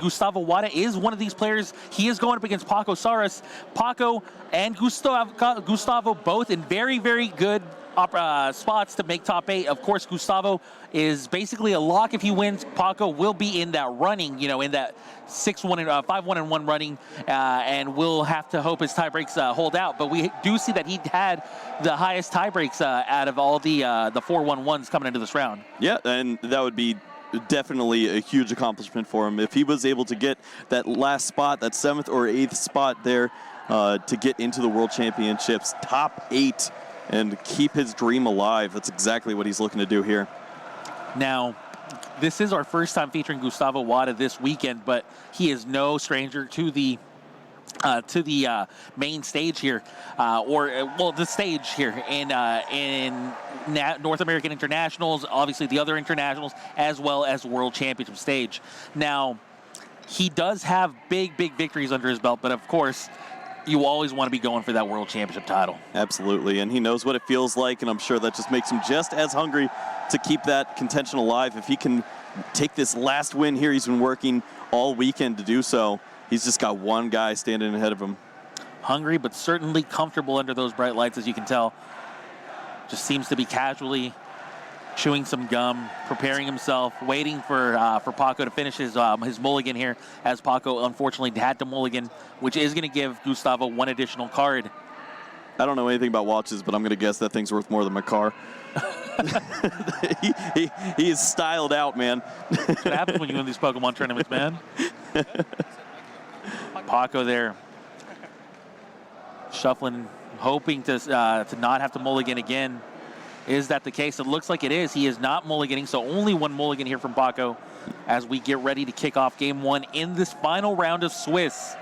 Gustavo Wada is one of these players. He is going up against Pacco Saurus. Pacco and Gustavo both in very, very good spots to make top 8. Of course, Gustavo is basically a lock if he wins. Pacco will be in that running, in that 6-1 and 5-1 and 1 running, and we'll have to hope his tie breaks hold out. But we do see that he had the highest tie breaks out of all the 4-1-1s coming into this round. Yeah, and that would be definitely a huge accomplishment for him if he was able to get that last spot, that 7th or 8th spot there, to get into the World Championships top 8 and keep his dream alive. That's exactly what he's looking to do here. Now, this is our first time featuring Gustavo Wada this weekend, but he is no stranger to the main stage here, the stage here in North American Internationals, obviously the other internationals, as well as World Championship stage. Now, he does have big victories under his belt, but of course, you always want to be going for that World Championship title. Absolutely, and he knows what it feels like, and I'm sure that just makes him just as hungry to keep that contention alive. If he can take this last win here, he's been working all weekend to do so. He's just got one guy standing ahead of him. Hungry, but certainly comfortable under those bright lights, as you can tell. Just seems to be casually chewing some gum, preparing himself, waiting for Pacco to finish his mulligan here, as Pacco unfortunately had to mulligan, which is going to give Gustavo one additional card. I don't know anything about watches, but I'm going to guess that thing's worth more than my car. he is styled out, man. That's what happens when you win these Pokemon tournaments, man. Pacco there, shuffling, hoping to not have to mulligan again. Is that the case? It looks like it is. He is not mulliganing, so only one mulligan here from Pacco as we get ready to kick off Game 1 in this final round of Swiss.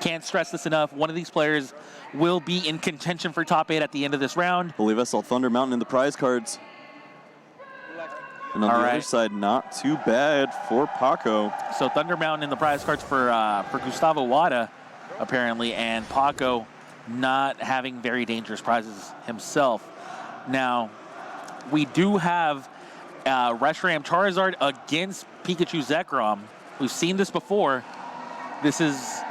Can't stress this enough. One of these players will be in contention for top 8 at the end of this round. I believe I saw Thunder Mountain in the prize cards. And on the other side, not too bad for Pacco. So Thunder Mountain in the prize cards for Gustavo Wada, apparently, and Pacco not having very dangerous prizes himself. Now, we do have Reshiram Charizard against Pikachu Zekrom. We've seen this before. This is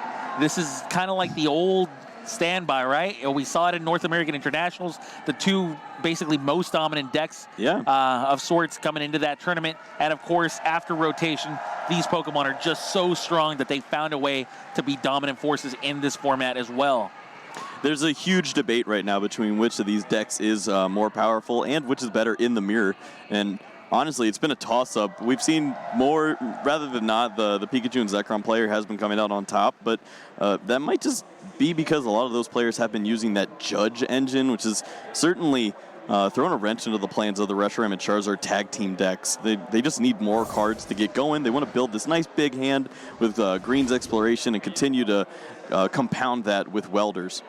kind of like the old standby, right? We saw it in North American Internationals, the two basically most dominant decks of sorts coming into that tournament. And of course, after rotation, these Pokemon are just so strong that they found a way to be dominant forces in this format as well. There's a huge debate right now between which of these decks is more powerful and which is better in the mirror. And honestly, it's been a toss-up. We've seen more, rather than not, the Pikachu and Zekrom player has been coming out on top, but that might just be because a lot of those players have been using that Judge engine, which is certainly throwing a wrench into the plans of the Reshiram and Charizard tag team decks. They just need more cards to get going. They want to build this nice big hand with Green's Exploration and continue to compound that with Welders.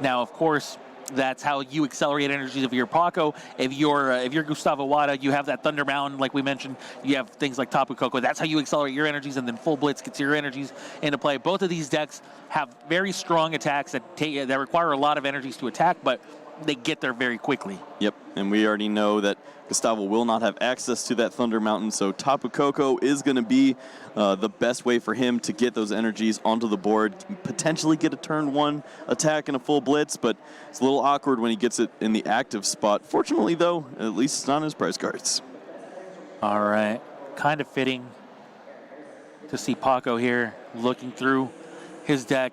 Now, of course, that's how you accelerate energies of your Pacco. If you're Gustavo Wada, you have that Thunder Mountain, like we mentioned. You have things like Tapu Koko. That's how you accelerate your energies, and then Full Blitz gets your energies into play. Both of these decks have very strong attacks that require a lot of energies to attack, but they get there very quickly. Yep, and we already know that Gustavo will not have access to that Thunder Mountain, so Tapu Koko is going to be the best way for him to get those energies onto the board, potentially get a turn 1 attack and a full blitz, but it's a little awkward when he gets it in the active spot. Fortunately, though, at least it's not his prize cards. All right, kind of fitting to see Pacco here looking through his deck,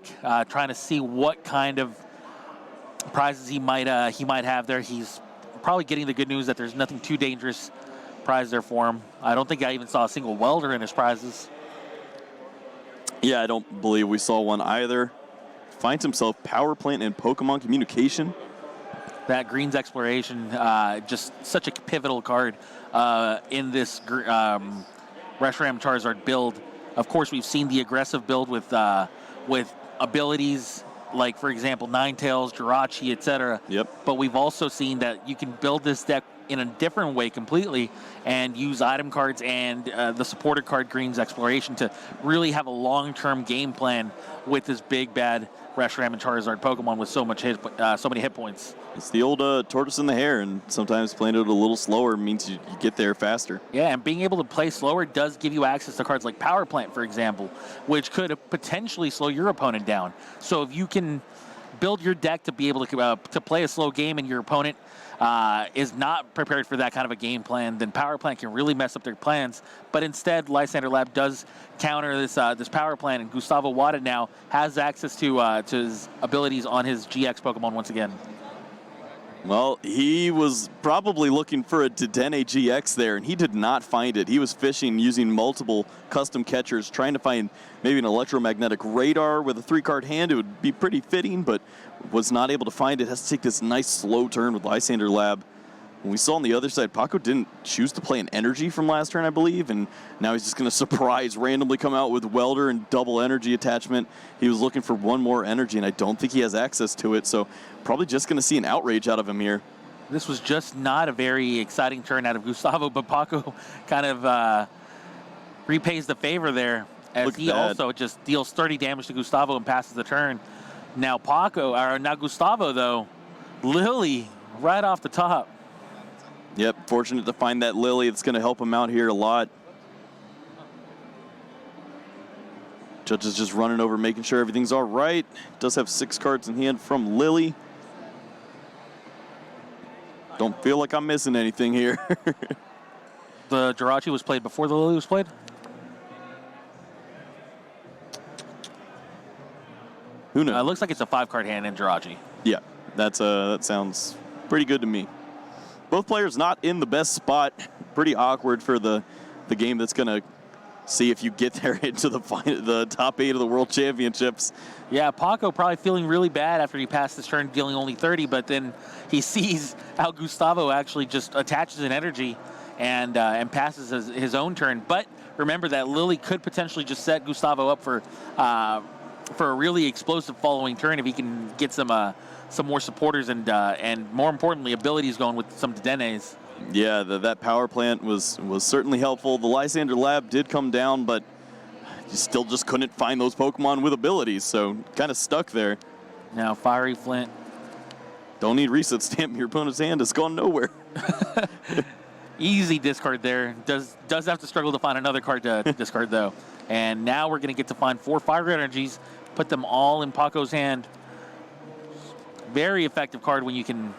trying to see what kind of prizes he might have there. He's probably getting the good news that there's nothing too dangerous prize there for him. I don't think I even saw a single Welder in his prizes. Yeah, I don't believe we saw one either. Finds himself Power Plant and Pokemon Communication. That Green's Exploration, just such a pivotal card in this Reshiram Charizard build. Of course, we've seen the aggressive build with abilities like, for example, Ninetales, Jirachi, etc. Yep. But we've also seen that you can build this deck in a different way completely and use item cards and the supporter card Green's Exploration to really have a long-term game plan with this big bad Reshiram and Charizard Pokemon with so many hit points. It's the old tortoise and the hare, and sometimes playing it a little slower means you get there faster. Yeah, and being able to play slower does give you access to cards like Power Plant, for example, which could potentially slow your opponent down. So if you can build your deck to be able to play a slow game and your opponent is not prepared for that kind of a game plan, then Power Plant can really mess up their plans. But instead, Lysander Lab does counter this Power Plant, and Gustavo Wada now has access to his abilities on his GX Pokemon once again. Well, he was probably looking for a Dedenne GX there, and he did not find it. He was fishing using multiple custom catchers, trying to find maybe an electromagnetic radar with a 3-card hand. It would be pretty fitting, but was not able to find it. Has to take this nice slow turn with Lysander Lab. And we saw on the other side, Pacco didn't choose to play an energy from last turn, I believe, and now he's just going to randomly come out with Welder and double energy attachment. He was looking for one more energy, and I don't think he has access to it, so probably just going to see an outrage out of him here. This was just not a very exciting turn out of Gustavo, but Pacco kind of repays the favor there as he also just deals 30 damage to Gustavo and passes the turn. Now Gustavo, though, Lily right off the top. Yep, fortunate to find that Lily. It's going to help him out here a lot. Judge is just running over, making sure everything's all right. Does have 6 cards in hand from Lily. Don't feel like I'm missing anything here. The Jirachi was played before the Lily was played? Who knows? It looks like it's a 5-card hand in Jirachi. Yeah, that sounds pretty good to me. Both players not in the best spot. Pretty awkward for the game that's going to see if you get there into the top 8 of the World Championships. Yeah, Pacco probably feeling really bad after he passed his turn dealing only 30, but then he sees how Gustavo actually just attaches an energy and passes his own turn. But remember that Lily could potentially just set Gustavo up for a really explosive following turn if he can get some more supporters and more importantly abilities going with some Dedennes. Yeah, that power plant was certainly helpful. The Lysander Lab did come down, but you still just couldn't find those Pokemon with abilities, so kind of stuck there. Now Fiery Flint. Don't need reset stamp. Your opponent's hand has gone nowhere. Easy discard there. Does have to struggle to find another card to discard though. And now we're going to get to find 4 Fire Energies, put them all in Pacco's hand. Very effective card when you can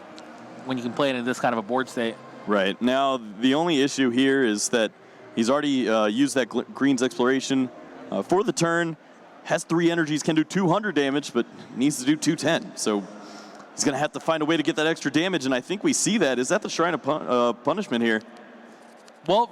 play it in this kind of a board state. Right. Now, the only issue here is that he's already used that Green's Exploration for the turn, has 3 energies, can do 200 damage, but needs to do 210. So he's going to have to find a way to get that extra damage, and I think we see that. Is that the Shrine of Punishment here? Well,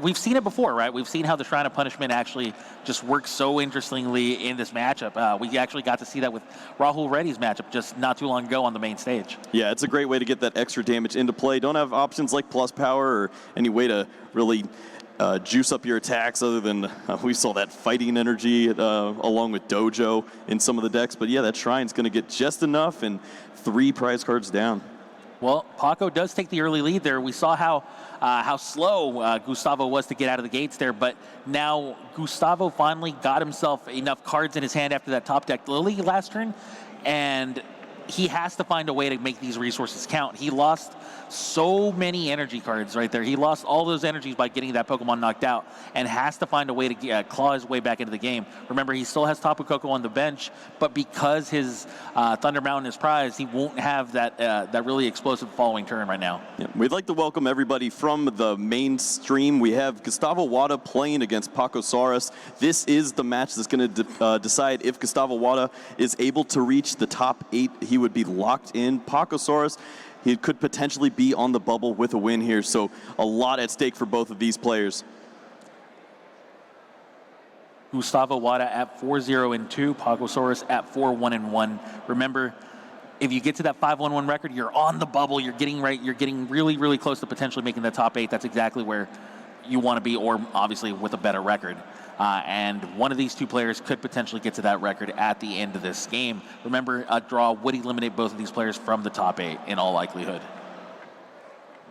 we've seen it before, right? We've seen how the Shrine of Punishment actually just works so interestingly in this matchup. We actually got to see that with Rahul Reddy's matchup just not too long ago on the main stage. Yeah, it's a great way to get that extra damage into play. Don't have options like plus power or any way to really juice up your attacks other than we saw that fighting energy along with Dojo in some of the decks. But yeah, that Shrine's going to get just enough and 3 prize cards down. Well, Pacco does take the early lead there. We saw how slow Gustavo was to get out of the gates there, but now Gustavo finally got himself enough cards in his hand after that top deck Lily last turn, and he has to find a way to make these resources count. He lost so many energy cards right there. He lost all those energies by getting that Pokemon knocked out and has to find a way to claw his way back into the game. Remember, he still has Tapu Koko on the bench, but because his Thunder Mountain is prized, he won't have that really explosive following turn right now. Yeah, we'd like to welcome everybody from the mainstream. We have Gustavo Wada playing against Pacco Saurus. This is the match that's going to decide if Gustavo Wada is able to reach the top 8. He would be locked in. Pacco Saurus, he could potentially be on the bubble with a win here, so a lot at stake for both of these players. Gustavo Wada at 4-0-2, Pacco Saurus at 4-1-1. Remember, if you get to that 5-1-1 record, you're on the bubble. You're getting really, really close to potentially making the top 8. That's exactly where you want to be, or obviously with a better record. And one of these 2 players could potentially get to that record at the end of this game. Remember, a draw would eliminate both of these players from the top 8 in all likelihood.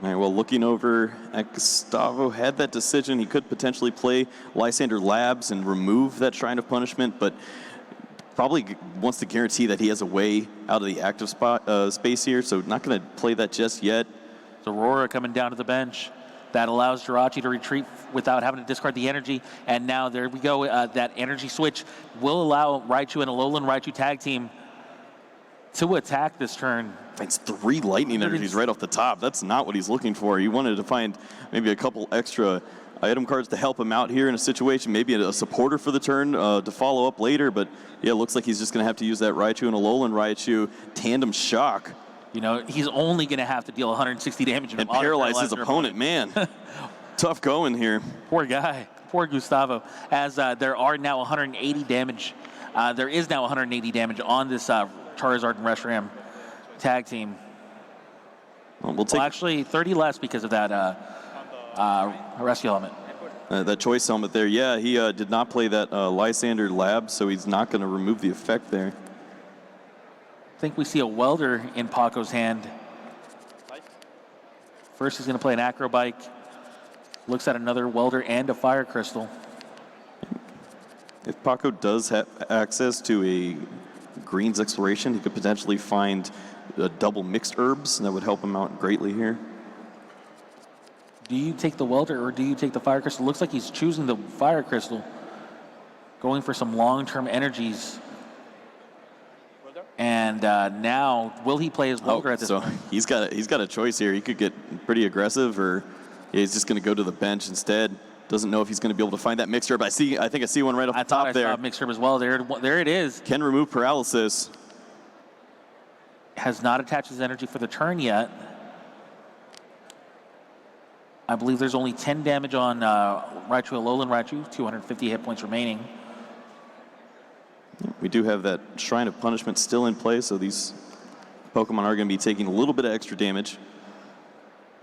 All right, well, looking over at Gustavo, had that decision. He could potentially play Lysander Labs and remove that Shrine of Punishment, but probably wants to guarantee that he has a way out of the active spot space here, so not going to play that just yet. Aurora coming down to the bench. That allows Jirachi to retreat without having to discard the energy. And now there we go. That energy switch will allow Raichu and Alolan Raichu tag team to attack this turn. It's 3 lightning energies right off the top. That's not what he's looking for. He wanted to find maybe a couple extra item cards to help him out here in a situation, maybe a supporter for the turn to follow up later. But yeah, it looks like he's just going to have to use that Raichu and Alolan Raichu tandem shock. You know, he's only going to have to deal 160 damage and paralyze his opponent. Man, tough going here. Poor guy. Poor Gustavo. As there are now 180 damage. There is now 180 damage on this Charizard and Reshiram tag team. Well, actually 30 less because of that rescue element. That choice helmet there. Yeah, he did not play that Lysander Lab, so he's not going to remove the effect there. I think we see a welder in Pacco's hand. First, he's going to play an acro bike. Looks at another welder and a fire crystal. If Pacco does have access to a greens exploration, he could potentially find double mixed herbs, and that would help him out greatly here. Do you take the welder or do you take the fire crystal? Looks like he's choosing the fire crystal, going for some long-term energies. And now, will he play his welder at this point? He's got a choice here. He could get pretty aggressive, or he's just going to go to the bench instead. Doesn't know if he's going to be able to find that mixed herb. I think I see one right off the top there. I saw mixed herb as well. There it is. Can remove paralysis. Has not attached his energy for the turn yet. I believe there's only 10 damage on Raichu, Alolan Raichu, 250 hit points remaining. We do have that Shrine of Punishment still in play, so these Pokemon are going to be taking a little bit of extra damage.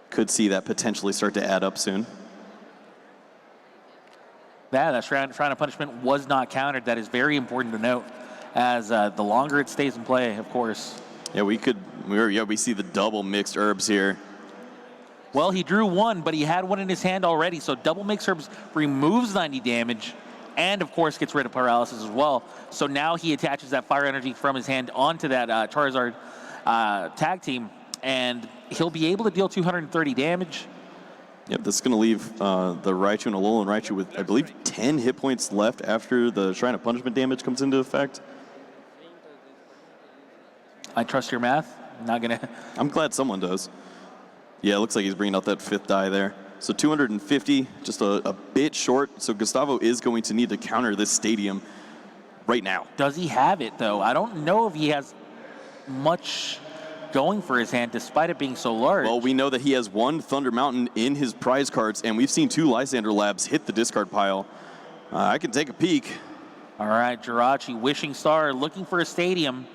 Could see that potentially start to add up soon. That Shrine of Punishment was not countered. That is very important to note, as the longer it stays in play, of course. Yeah, we see the double mixed herbs here. Well, he drew one, but he had one in his hand already, so double mixed herbs removes 90 damage. And, of course, gets rid of paralysis as well. So now he attaches that fire energy from his hand onto that Charizard tag team, and he'll be able to deal 230 damage. Yep, this is going to leave the Raichu and Alolan Raichu with, I believe, 10 hit points left after the Shrine of Punishment damage comes into effect. I trust your math. Not going to... I'm glad someone does. Yeah, it looks like he's bringing out that 5th die there. So 250, just a bit short. So Gustavo is going to need to counter this stadium right now. Does he have it, though? I don't know if he has much going for his hand, despite it being so large. Well, we know that he has one Thunder Mountain in his prize cards, and we've seen 2 Lysander Labs hit the discard pile. I can take a peek. All right, Jirachi, Wishing Star, looking for a stadium.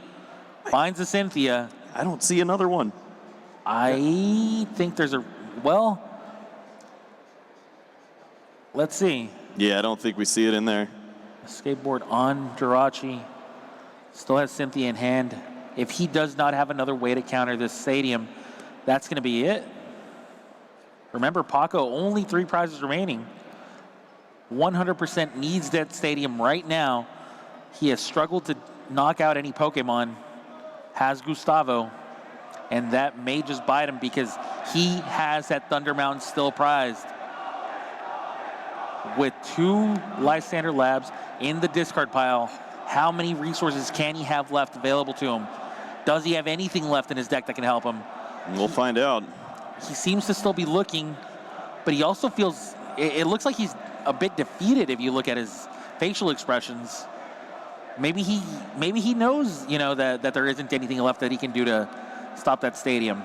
Finds a Cynthia. I don't see another one. I think there's a... Well... Let's see. Yeah, I don't think we see it in there. Skateboard on Jirachi. Still has Cynthia in hand. If he does not have another way to counter this stadium, that's going to be it. Remember, Pacco, only 3 prizes remaining. 100% needs that stadium right now. He has struggled to knock out any Pokemon. Has Gustavo. And that may just bite him because he has that Thunder Mountain still prized. With 2 Lysander Labs in the discard pile, how many resources can he have left available to him? Does he have anything left in his deck that can help him? We'll find out. He seems to still be looking, but he also feels, it looks like he's a bit defeated if you look at his facial expressions. Maybe he knows, you know, that there isn't anything left that he can do to stop that stadium.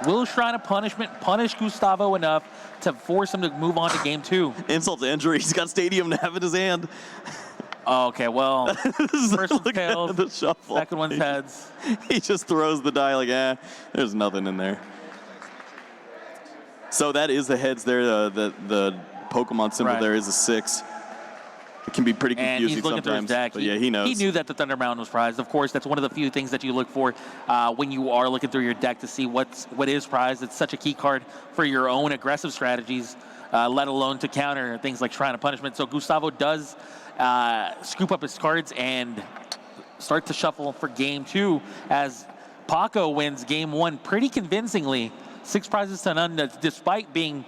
Will Shrine of Punishment punish Gustavo enough to force him to move on to game 2? Insult to injury. He's got stadium to have in his hand. Okay, well, first one's tails, the shuffle. second one's heads. He just throws the die like, there's nothing in there. So that is the heads there. The Pokemon symbol there is a 6. It can be pretty And confusing he's looking through his sometimes. deck. But yeah, he knows. He knew that the Thunder Mountain was prized. Of course, that's one of the few things that you look for when you are looking through your deck to see what is prized. It's such a key card for your own aggressive strategies, let alone to counter things like Shrine of Punishment. So Gustavo does scoop up his cards and start to shuffle for game 2 as Pacco wins game 1 pretty convincingly. 6 prizes to none, despite being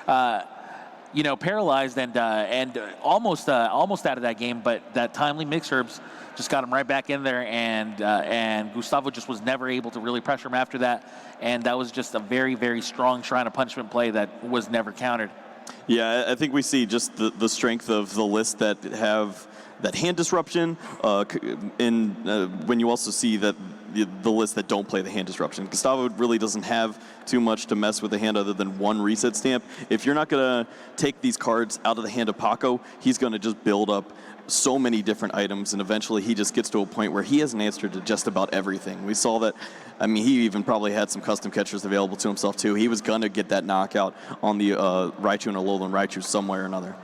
paralyzed and almost out of that game, but that timely mix herbs just got him right back in there, and Gustavo just was never able to really pressure him after that, and that was just a very, very strong Shrine of Punishment play that was never countered. Yeah, I think we see just the strength of the lists that have that hand disruption, when you also see that the lists that don't play the hand disruption. Gustavo really doesn't have too much to mess with the hand other than one reset stamp. If you're not going to take these cards out of the hand of Pacco, he's going to just build up so many different items, and eventually he just gets to a point where he has an answer to just about everything. We saw that. I mean, he even probably had some custom catchers available to himself too. He was going to get that knockout on the Raichu and Alolan Raichu somewhere or another.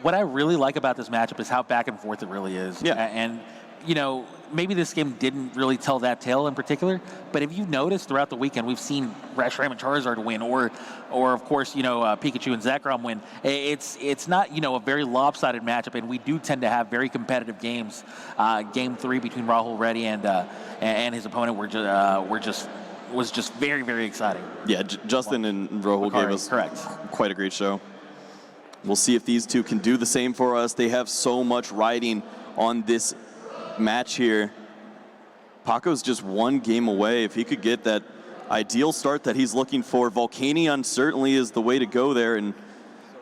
What I really like about this matchup is how back and forth it really is. Yeah. And, maybe this game didn't really tell that tale in particular, but if you noticed throughout the weekend, we've seen Reshiram and Charizard win, or of course, Pikachu and Zekrom win. It's not, a very lopsided matchup, and we do tend to have very competitive games. Game 3 between Rahul Reddy and his opponent was just very, very exciting. Yeah, Justin and Rahul gave us quite a great show. We'll see if these two can do the same for us. They have so much riding on this match here. Pacco's just one game away. If he could get that ideal start that he's looking for, Volcanion certainly is the way to go there. And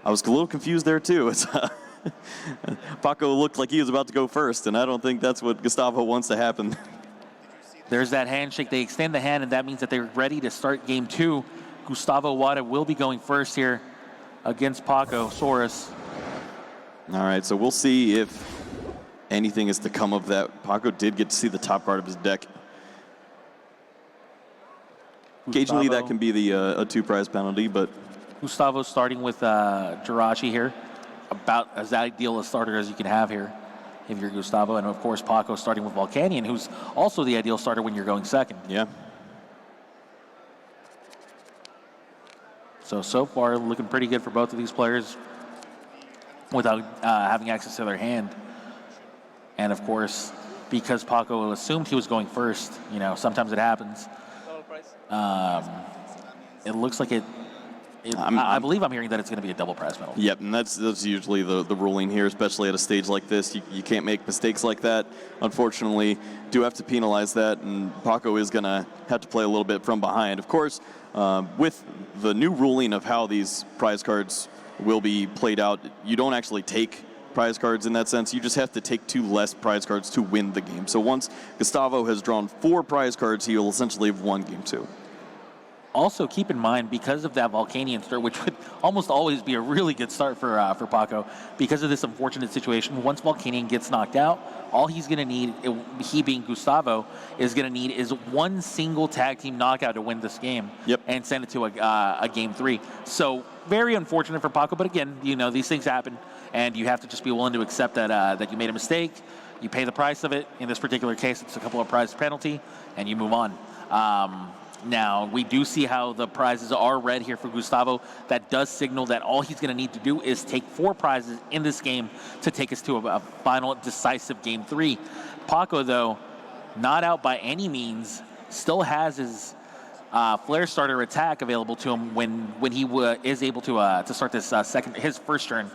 I was a little confused there too. Pacco looked like he was about to go first, and I don't think that's what Gustavo wants to happen. There's that handshake. They extend the hand, and that means that they're ready to start game 2. Gustavo Wada will be going first here against Pacco Saurus. All right, so we'll see if anything is to come of that. Pacco did get to see the top card of his deck. Occasionally that can be the a 2-prize penalty, but Gustavo starting with Jirachi here, about as ideal a starter as you can have here if you're Gustavo, and of course Pacco starting with Volcanion, who's also the ideal starter when you're going second. Yeah. So far looking pretty good for both of these players without having access to their hand. And of course, because Pacco assumed he was going first, sometimes it happens. It looks like I believe I'm hearing that it's going to be a double prize penalty. Yep, and that's usually the ruling here, especially at a stage like this. You can't make mistakes like that. Unfortunately, do have to penalize that, and Pacco is going to have to play a little bit from behind. Of course, with the new ruling of how these prize cards will be played out, you don't actually take prize cards in that sense. You just have to take 2 less prize cards to win the game. So once Gustavo has drawn 4 prize cards, he will essentially have won game 2. Also, keep in mind, because of that Volcanion start, which would almost always be a really good start for Pacco, because of this unfortunate situation, once Volcanion gets knocked out, all he's going to need, he being Gustavo, is going to need is one single tag team knockout to win this game. Yep. And send it to a game 3. So very unfortunate for Pacco, but again, these things happen, and you have to just be willing to accept that you made a mistake. You pay the price of it. In this particular case, it's a couple of prize penalty, and you move on. Now, we do see how the prizes are red here for Gustavo. That does signal that all he's going to need to do is take 4 prizes in this game to take us to a final decisive game 3. Pacco, though, not out by any means, still has his Flare Starter attack available to him when he is able to start this his first turn.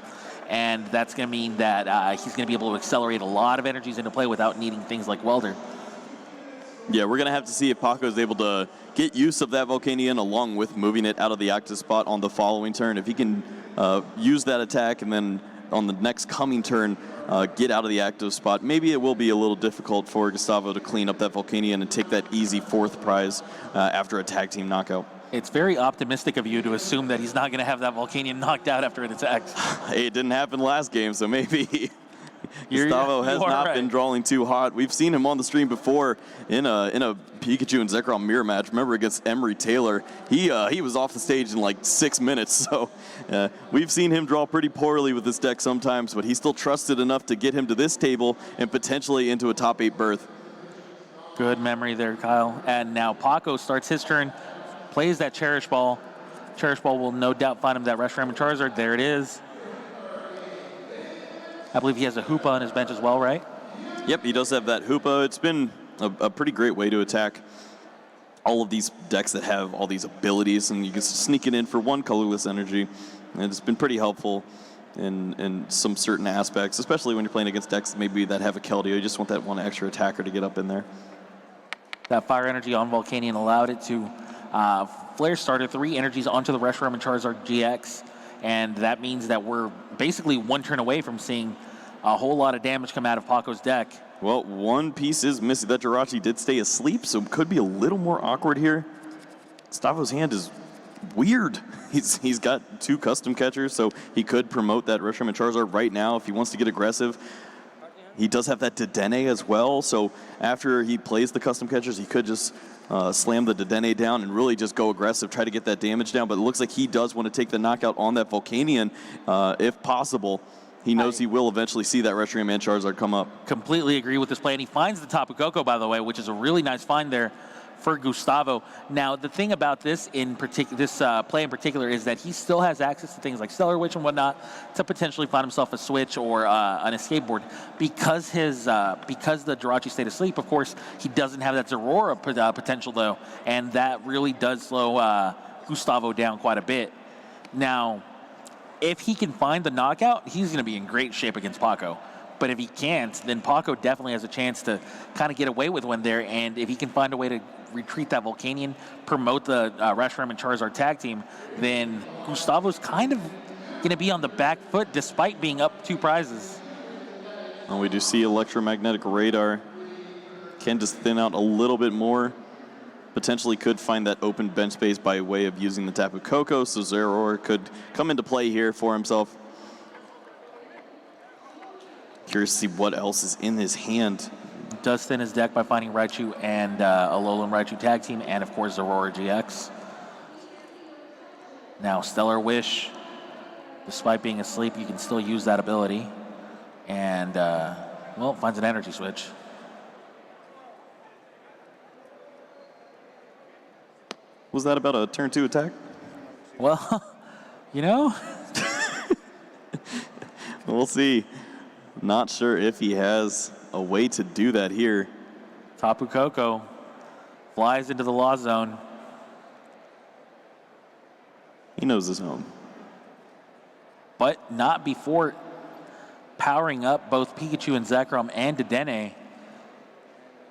And that's going to mean that he's going to be able to accelerate a lot of energies into play without needing things like Welder. Yeah, we're going to have to see if Pacco is able to get use of that Volcanion along with moving it out of the active spot on the following turn. If he can use that attack and then on the next coming turn get out of the active spot, maybe it will be a little difficult for Gustavo to clean up that Volcanion and take that easy 4th prize after a tag team knockout. It's very optimistic of you to assume that he's not going to have that Volcanion knocked out after it attacks. Hey, it didn't happen last game, so maybe Gustavo has not been drawing too hot. We've seen him on the stream before in a Pikachu and Zekrom mirror match. Remember against Emery Taylor? He was off the stage in like 6 minutes. So we've seen him draw pretty poorly with this deck sometimes, but he's still trusted enough to get him to this table and potentially into a top 8 berth. Good memory there, Kyle. And now Pacco starts his turn, plays that Cherish Ball. Cherish Ball will no doubt find him that Reshiram and Charizard. There it is. I believe he has a Hoopa on his bench as well, right? Yep, he does have that Hoopa. It's been a pretty great way to attack all of these decks that have all these abilities, and you can sneak it in for one colorless energy. And it's been pretty helpful in some certain aspects, especially when you're playing against decks maybe that have a Keldeo. You just want that one extra attacker to get up in there. That fire energy on Volcanion allowed it to flare starter 3 energies onto the Reshiram and Charizard GX, and that means that we're basically one turn away from seeing a whole lot of damage come out of Pacco's deck. Well, one piece is missing. That Jirachi did stay asleep, so it could be a little more awkward here. Gustavo's hand is weird. He's got 2 custom catchers, so he could promote that Reshiram and Charizard right now if he wants to get aggressive. He does have that Dedenne as well, so after he plays the custom catchers, he could just slam the Dedenne down and really just go aggressive, try to get that damage down. But it looks like he does want to take the knockout on that Volcanion if possible. He knows he will eventually see that Reshiram and Charizard come up. Completely agree with this play, and he finds the Tapu Koko, by the way, which is a really nice find there for Gustavo. Now, the thing about this play in particular is that he still has access to things like Stellar Witch and whatnot to potentially find himself a switch or an escape board. Because the Jirachi stayed asleep, of course, he doesn't have that Zorora potential, though, and that really does slow Gustavo down quite a bit. Now, if he can find the knockout, he's going to be in great shape against Pacco. But if he can't, then Pacco definitely has a chance to kind of get away with one there. And if he can find a way to retreat that Volcanion, promote the Reshiram and Charizard tag team, then Gustavo's kind of going to be on the back foot despite being up 2 prizes. Well, we do see electromagnetic radar. Can just thin out a little bit more. Potentially could find that open bench space by way of using the Tapu Koko, so Zeraora could come into play here for himself. Curious to see what else is in his hand. Does thin his deck by finding Raichu and Alolan Raichu tag team, and of course Zorora GX. Now Stellar Wish, despite being asleep, you can still use that ability. And, well, finds an energy switch. Was that about a turn 2 attack? Well, you know. We'll see. Not sure if he has a way to do that here. Tapu Koko flies into the Law Zone. He knows his home. But not before powering up both Pikachu and Zekrom and Dedenne.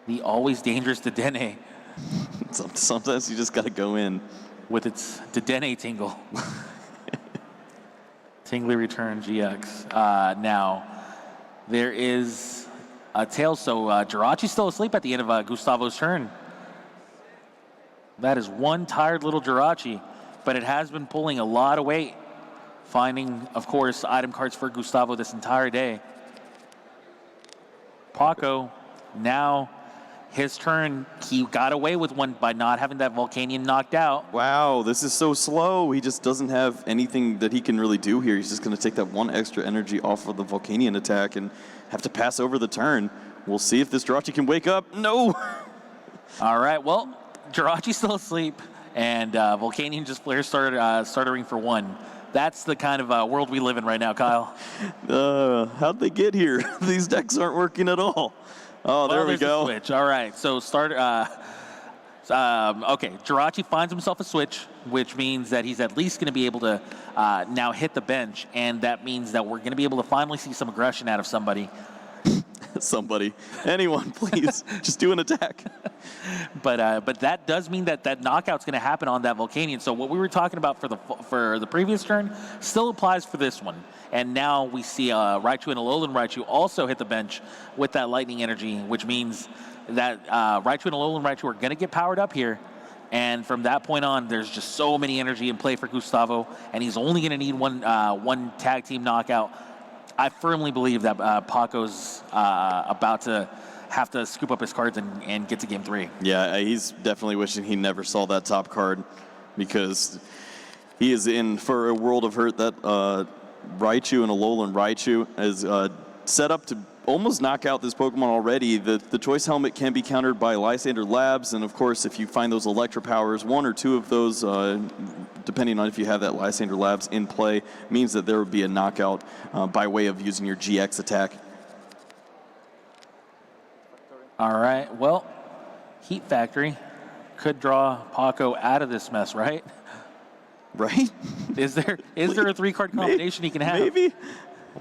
The always dangerous Dedenne. Sometimes you just got to go in. With its Dedenne tingle. Tingly Return GX. Now, there is a tail. So Jirachi's still asleep at the end of Gustavo's turn. That is one tired little Jirachi, but it has been pulling a lot of weight. Finding, of course, item cards for Gustavo this entire day. Pacco, now his turn. He got away with one by not having that Volcanion knocked out. Wow, this is so slow. He just doesn't have anything that he can really do here. He's just going to take that one extra energy off of the Volcanion attack and have to pass over the turn. We'll see if this Jirachi can wake up. No! All right, well, Jirachi's still asleep, and Volcanion just flare startering for 1. That's the kind of world we live in right now, Kyle. How'd they get here? These decks aren't working at all. Oh, there we go. Switch. All right, so okay, Jirachi finds himself a switch, which means that he's at least going to be able to now hit the bench, and that means that we're going to be able to finally see some aggression out of somebody. Somebody. Anyone, please. Just do an attack. But that does mean that knockout's going to happen on that Volcanion. So what we were talking about for the previous turn still applies for this one. And now we see Raichu and Alolan Raichu also hit the bench with that lightning energy, which means that Raichu and Alolan Raichu are going to get powered up here. And from that point on, there's just so many energy in play for Gustavo, and he's only going to need one tag team knockout. I firmly believe that Pacco's about to have to scoop up his cards and get to game 3. Yeah, he's definitely wishing he never saw that top card, because he is in for a world of hurt. That Raichu and Alolan Raichu is set up to almost knock out this Pokemon already. The Choice Helmet can be countered by Lysander Labs, and of course, if you find those Electro Powers, 1 or 2 of those, depending on if you have that Lysander Labs in play, means that there would be a knockout by way of using your GX attack. All right, well, Heat Factory could draw Pacco out of this mess, right? Right? Is there a 3-card combination he can have? Maybe.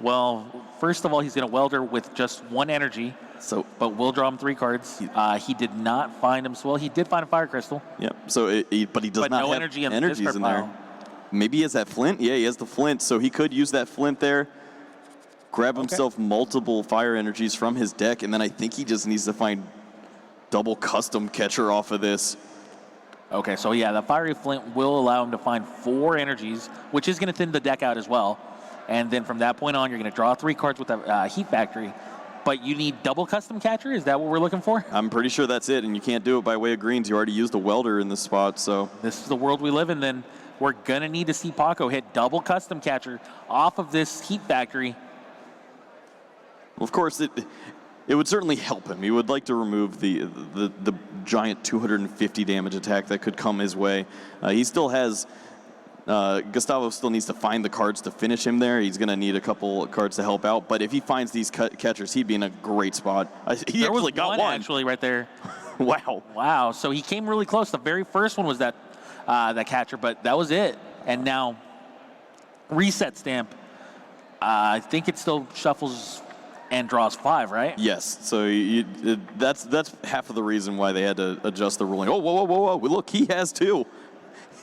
Well, first of all, he's going to Welder with just 1 energy. So, but we'll draw him 3 cards. He did not find him. Well, he did find a Fire Crystal. Yep. So, but he does not no have energy in energies in there. Maybe he has that Flint. Yeah, he has the Flint, so he could use that Flint there. Grab himself multiple fire energies from his deck, and then I think he just needs to find double custom catcher off of this. Okay, so yeah, the Fiery Flint will allow him to find 4 energies, which is going to thin the deck out as well. And then from that point on, you're going to draw 3 cards with the Heat Factory. But you need double custom catcher? Is that what we're looking for? I'm pretty sure that's it, and you can't do it by way of greens. You already used a welder in this spot, so. This is the world we live in, then. We're going to need to see Pacco hit double custom catcher off of this Heat Factory. Well, of course, it would certainly help him. He would like to remove the giant 250 damage attack that could come his way. He still has... Gustavo still needs to find the cards to finish him there. He's going to need a couple cards to help out. But if he finds these catchers, he'd be in a great spot. He actually got one. Actually, right there. Wow. Wow. So he came really close. The very first one was that catcher, but that was it. And now, reset stamp. I think it still shuffles and draws 5, right? Yes. So that's half of the reason why they had to adjust the ruling. Oh, whoa. Look, he has 2.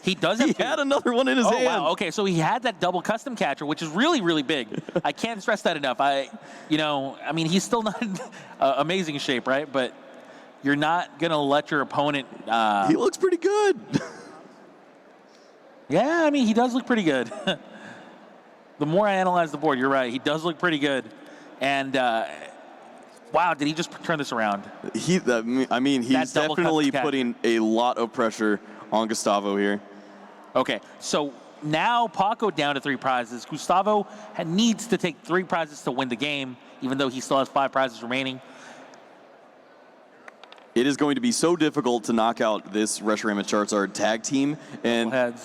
He does have 2. He had another one in his hand. Wow. Okay, so he had that double custom catcher, which is really, really big. I can't stress that enough. I mean, he's still not in amazing shape, right? But you're not going to let your opponent... he looks pretty good. Yeah, I mean, he does look pretty good. The more I analyze the board, you're right. He does look pretty good. And, wow, did he just turn this around? He's definitely putting a lot of pressure on Gustavo here. Okay, so now Pacco down to 3 prizes. Gustavo needs to take 3 prizes to win the game, even though he still has 5 prizes remaining. It is going to be so difficult to knock out this Reshiram and Charizard tag team. And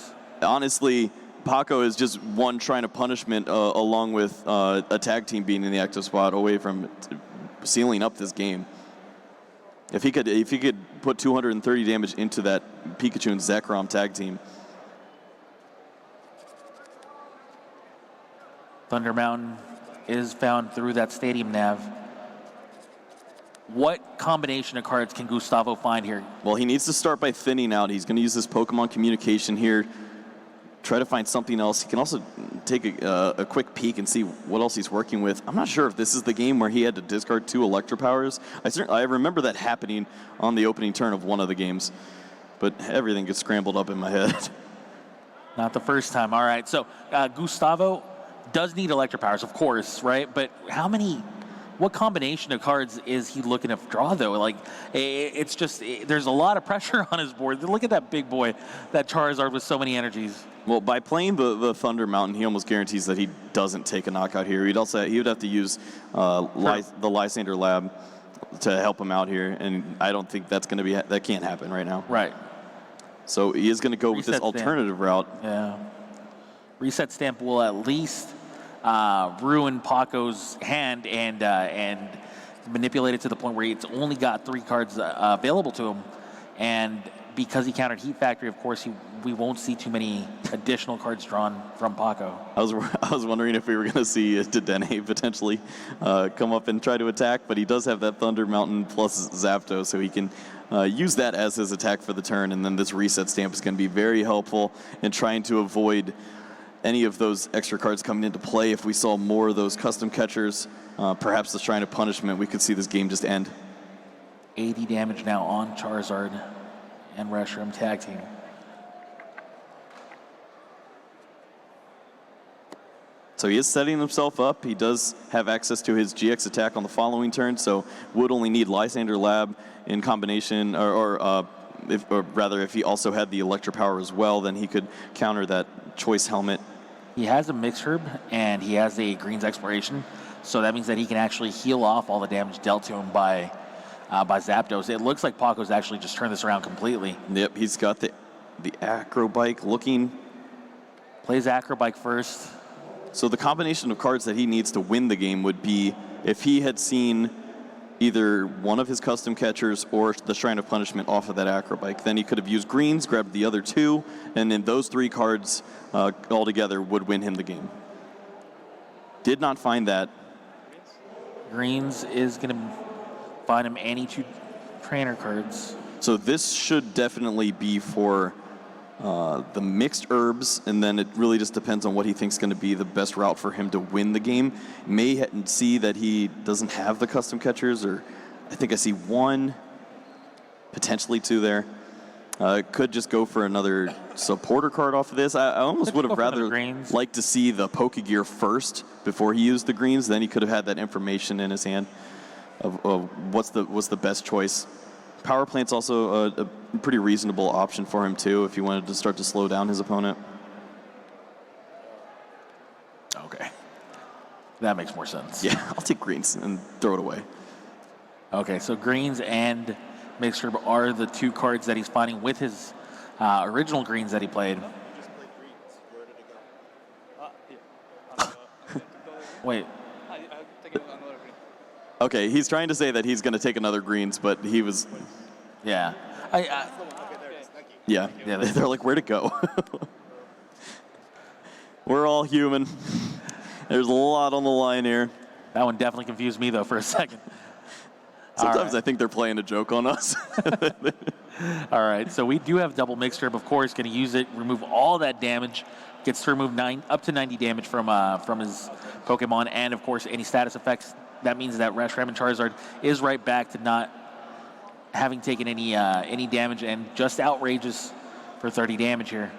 honestly, Pacco is just one trying to punishment along with a tag team being in the active spot away from sealing up this game. If he could put 230 damage into that Pikachu and Zekrom tag team. Thunder Mountain is found through that stadium nav. What combination of cards can Gustavo find here? Well, he needs to start by thinning out. He's going to use this Pokemon communication here. Try to find something else. He can also take a quick peek and see what else he's working with. I'm not sure if this is the game where he had to discard 2 Electro Powers. I remember that happening on the opening turn of one of the games, but everything gets scrambled up in my head. Not the first time. All right, so Gustavo does need Electro Powers, of course, right? But what combination of cards is he looking to draw, though? Like, it's just, there's a lot of pressure on his board. Look at that big boy, that Charizard with so many energies. Well, by playing the Thunder Mountain, he almost guarantees that he doesn't take a knockout here. He would have to use the Lysander Lab to help him out here, and I don't think that can't happen right now. Right. So he is going to go with this alternative route. Yeah. Reset Stamp will at least ruin Pacco's hand and manipulate it to the point where it's only got 3 cards available to him. And because he countered Heat Factory, of course, we won't see too many additional cards drawn from Pacco. I was wondering if we were going to see Dedenne potentially come up and try to attack, but he does have that Thunder Mountain plus Zapdos, so he can use that as his attack for the turn, and then this Reset Stamp is going to be very helpful in trying to avoid any of those extra cards coming into play. If we saw more of those custom catchers, perhaps the Shrine of Punishment, we could see this game just end. 80 damage now on Charizard and Reshiram tag team. So he is setting himself up. He does have access to his GX attack on the following turn, so would only need Lysander Lab in combination, or rather, if he also had the Electro Power as well, then he could counter that Choice Helmet. He has a Mix Herb, and he has a Greens Exploration, so that means that he can actually heal off all the damage dealt to him by Zapdos. It looks like Pacco's actually just turned this around completely. Yep, he's got the Acro Bike looking. Plays Acro Bike first. So the combination of cards that he needs to win the game would be if he had seen either one of his custom catchers or the Shrine of Punishment off of that Acro Bike. Then he could have used greens, grabbed the other two, and then those three cards altogether would win him the game. Did not find that. Greens is going to find him any two trainer cards. So this should definitely be for the mixed herbs, and then it really just depends on what he thinks is going to be the best route for him to win the game. May see that he doesn't have the custom catchers, or I think I see one, potentially two there. Could just go for another supporter card off of this. I almost would have rather liked to see the Pokegear first before he used the greens. Then he could have had that information in his hand of what's the best choice. Power Plant's also a pretty reasonable option for him too if he wanted to start to slow down his opponent. Okay. That makes more sense. Yeah, I'll take greens and throw it away. Okay, so greens and Mixed Herb are the two cards that he's finding with his original greens that he played. Wait. Okay, he's trying to say that he's going to take another greens, but he was... Yeah. Yeah, they're like, where'd it go? We're all human. There's a lot on the line here. That one definitely confused me, though, for a second. Sometimes I think they're playing a joke on us. All right, so we do have double Mixed Herb, of course. Going to use it, remove all that damage. Gets to remove up to 90 damage from his Pokemon, and, of course, any status effects. That means that Reshiram and Charizard is right back to not having taken any damage, and just outrageous for 30 damage here.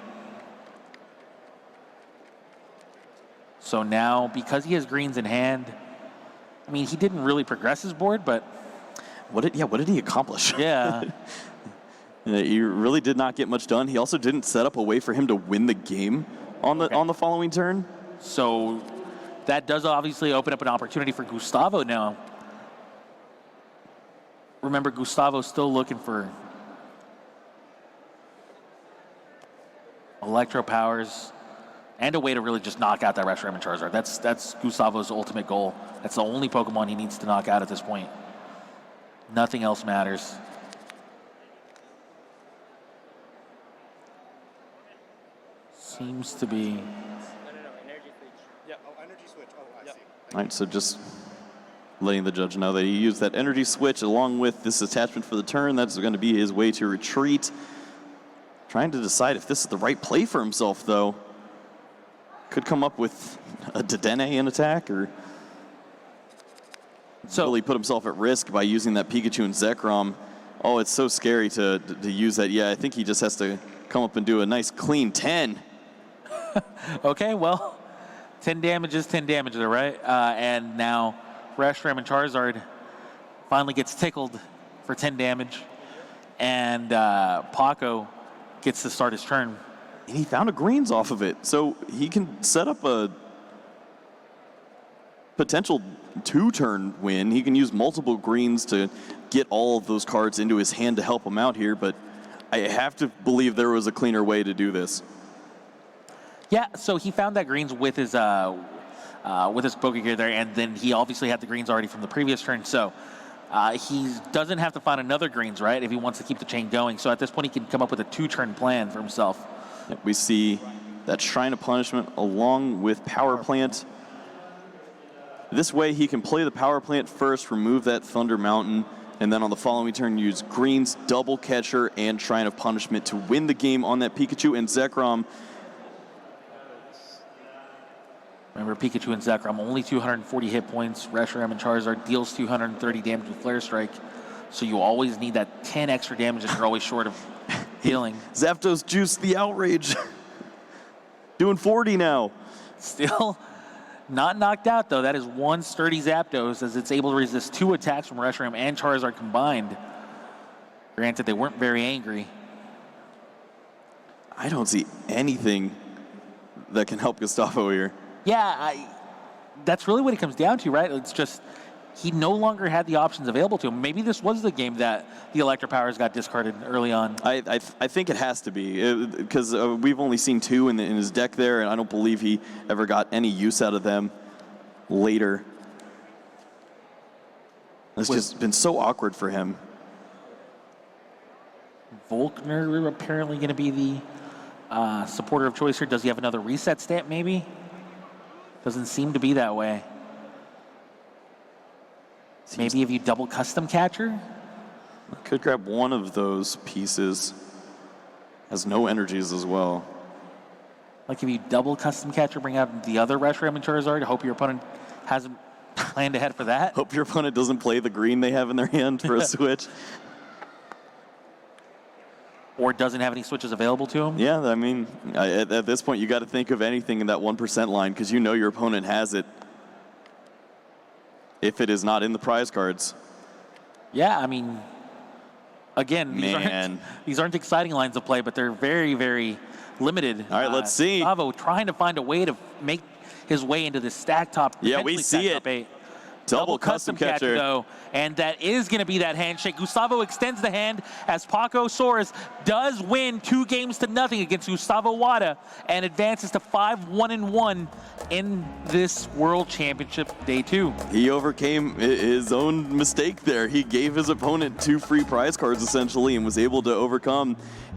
So now, because he has greens in hand, I mean, he didn't really progress his board, but what did he accomplish? Yeah. He really did not get much done. He also didn't set up a way for him to win the game on the following turn. So that does obviously open up an opportunity for Gustavo now. Remember, Gustavo's still looking for Electro Powers and a way to really just knock out that Reshiram and Charizard. That's Gustavo's ultimate goal. That's the only Pokemon he needs to knock out at this point. Nothing else matters. Seems to be... No, energy switch. Yeah. Oh, energy switch. Oh, I see. All right, so just letting the judge know that he used that energy switch along with this attachment for the turn. That's going to be his way to retreat. Trying to decide if this is the right play for himself, though. Could come up with a Dedenne in attack, or really put himself at risk by using that Pikachu and Zekrom. Oh, it's so scary to use that. Yeah, I think he just has to come up and do a nice clean 10. Okay, well, 10 damage is 10 damage, right? And now Reshiram and Charizard finally gets tickled for 10 damage, and Pacco gets to start his turn. And he found a greens off of it, so he can set up a potential two-turn win. He can use multiple greens to get all of those cards into his hand to help him out here, but I have to believe there was a cleaner way to do this. Yeah, so he found that greens with his Pokegear there, and then he obviously had the greens already from the previous turn, so he doesn't have to find another greens, right, if he wants to keep the chain going. So at this point, he can come up with a two-turn plan for himself. We see that Shrine of Punishment along with Power Plant. This way, he can play the Power Plant first, remove that Thunder Mountain, and then on the following turn, use greens, double catcher, and Shrine of Punishment to win the game on that Pikachu and Zekrom. Remember, Pikachu and Zekrom, only 240 hit points. Reshiram and Charizard deals 230 damage with Flare Strike. So you always need that 10 extra damage, and you're always short of healing. Zapdos juiced the outrage. Doing 40 now. Still Not knocked out, though. That is one sturdy Zapdos, as it's able to resist 2 attacks from Reshiram and Charizard combined. Granted, they weren't very angry. I don't see anything that can help Gustavo here. Yeah, that's really what it comes down to, right? It's just he no longer had the options available to him. Maybe this was the game that the Electro Powers got discarded early on. I think it has to be, because we've only seen 2 in his deck there, and I don't believe he ever got any use out of them later. It's just been so awkward for him. Volkner apparently going to be the supporter of choice here. Does he have another reset stamp, maybe? Doesn't seem to be that way. Maybe if you double custom catcher? Could grab one of those pieces. Has no energies as well. Like if you double custom catcher, bring out the other Reshiram and Charizard, hope your opponent hasn't planned ahead for that. Hope your opponent doesn't play the green they have in their hand for a switch. Or doesn't have any switches available to him. Yeah, I mean, at this point, you got to think of anything in that 1% line, because you know your opponent has it if it is not in the prize cards. Yeah, I mean, again, these aren't exciting lines of play, but they're very, very limited. All right, let's see. Gustavo trying to find a way to make his way into this stack top. Yeah, we see it. Double custom catcher, though, and that is going to be that handshake. Gustavo extends the hand as Pacco Saurus does win 2-0 against Gustavo Wada and advances to 5-1-1 in this World Championship Day 2. He overcame his own mistake there. He gave his opponent 2 free prize cards essentially and was able to overcome